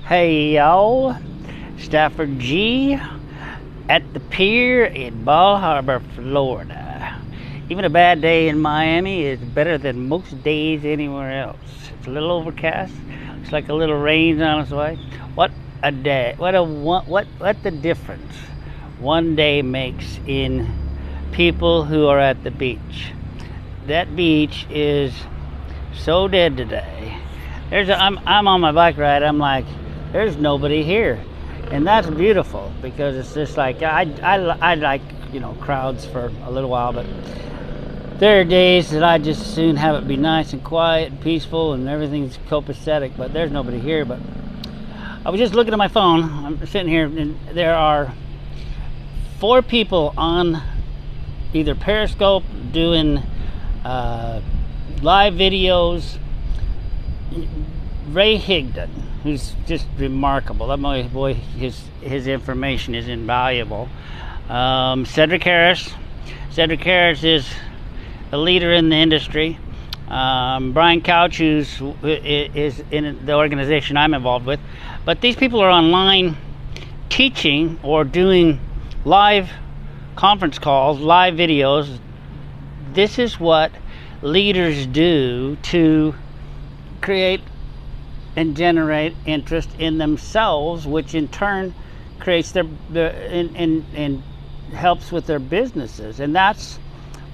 Hey y'all, Stafford G at the pier in Bal Harbour, Florida. Even a bad day in Miami is better than most days anywhere else. It's a little overcast, looks like a little rain's on its way. What a day, what the difference one day makes in people who are at the beach. That beach is so dead today. I'm on my bike ride, I'm like, there's nobody here, and that's beautiful because it's just like I like crowds for a little while, but there are days that I just soon have it be nice and quiet and peaceful and everything's copacetic, but there's nobody here. But I was just looking at my phone. I'm sitting here and there are 4 people on either Periscope doing live videos. Ray Higdon, who's just remarkable. That boy, his information is invaluable. Cedric Harris is a leader in the industry. Brian Couch, is in the organization I'm involved with. But these people are online teaching or doing live conference calls, live videos. This is what leaders do to create and generate interest in themselves, which in turn creates and helps with their businesses. And that's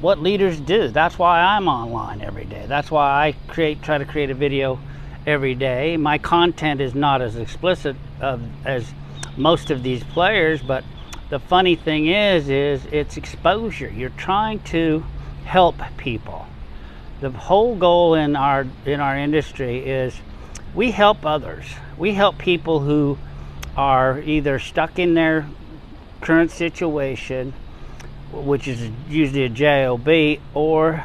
what leaders do. That's why I'm online every day. That's why I try to create a video every day. My content is not as explicit as most of these players, but the funny thing is it's exposure. You're trying to help people. The whole goal in our industry is we help others. We help people who are either stuck in their current situation, which is usually a job, or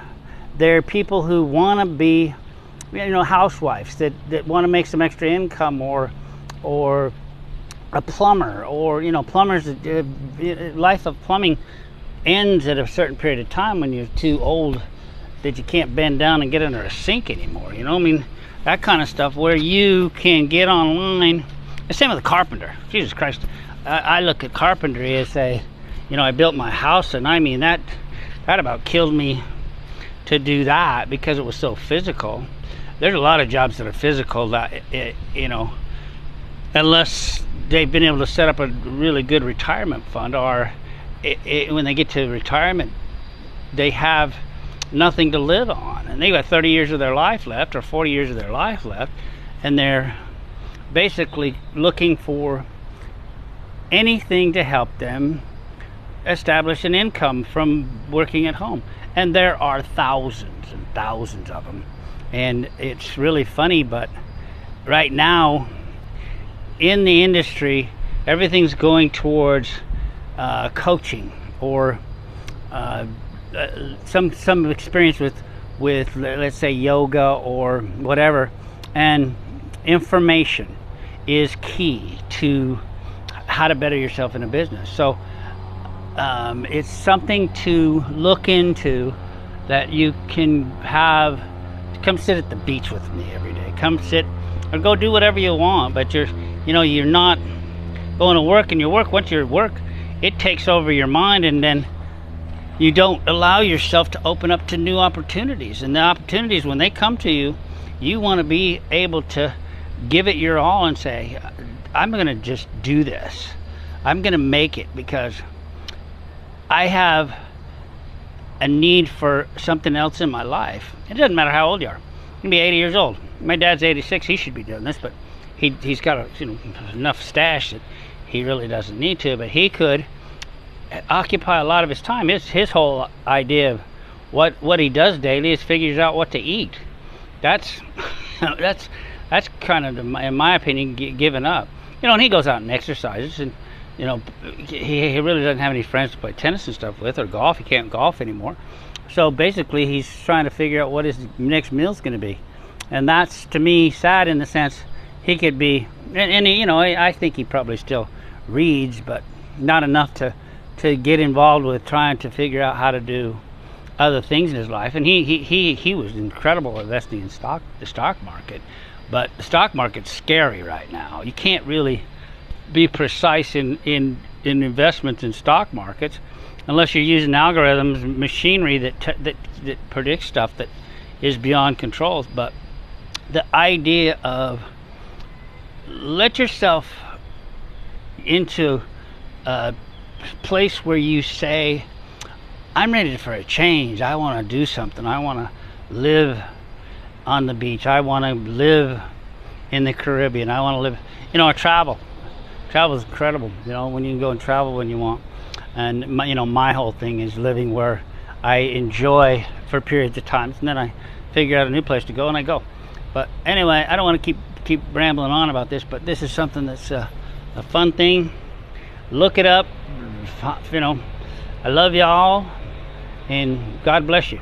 they're people who want to be, housewives that want to make some extra income, or a plumber, or plumbers. Life of plumbing ends at a certain period of time when you're too old that you can't bend down and get under a sink anymore. That kind of stuff where you can get online. The same with a carpenter. Jesus Christ. I look at carpentry as I built my house, and I mean that about killed me to do that because it was so physical. There's a lot of jobs that are physical that, unless they've been able to set up a really good retirement fund, or when they get to retirement, they have nothing to live on, and they've got 30 years of their life left or 40 years of their life left, and they're basically looking for anything to help them establish an income from working at home. And there are thousands and thousands of them, and it's really funny, but right now in the industry everything's going towards coaching or some experience with let's say yoga or whatever, and information is key to how to better yourself in a business. So it's something to look into, that you can have. Come sit at the beach with me every day. Come sit or go do whatever you want, but you're not going to work, and your work, once you work, it takes over your mind, and then you don't allow yourself to open up to new opportunities. And the opportunities, when they come to you, you want to be able to give it your all and say, I'm going to just do this. I'm going to make it because I have a need for something else in my life. It doesn't matter how old you are. You can be 80 years old. My dad's 86. He should be doing this, but he's got enough stash that he really doesn't need to, but he could occupy a lot of his time. His whole idea of what he does daily is figures out what to eat. That's kind of, in my opinion, given up. And he goes out and exercises, and he really doesn't have any friends to play tennis and stuff with, or golf. He can't golf anymore. So basically he's trying to figure out what his next meal's going to be, and that's, to me, sad in the sense he could be, and I think he probably still reads, but not enough to get involved with trying to figure out how to do other things in his life. And he was incredible at investing in the stock market, But the stock market's scary right now. You can't really be precise in investments in stock markets unless you're using algorithms, machinery that predicts stuff that is beyond control. But the idea of let yourself into a place where you say, I'm ready for a change. I want to do something. I want to live on the beach. I want to live in the Caribbean. I want to live, travel. Travel is incredible, when you can go and travel when you want. And my whole thing is living where I enjoy for periods of time, and then I figure out a new place to go and I go. But anyway, I don't want to keep rambling on about this, but this is something that's a fun thing. Look it up. I love y'all, and God bless you.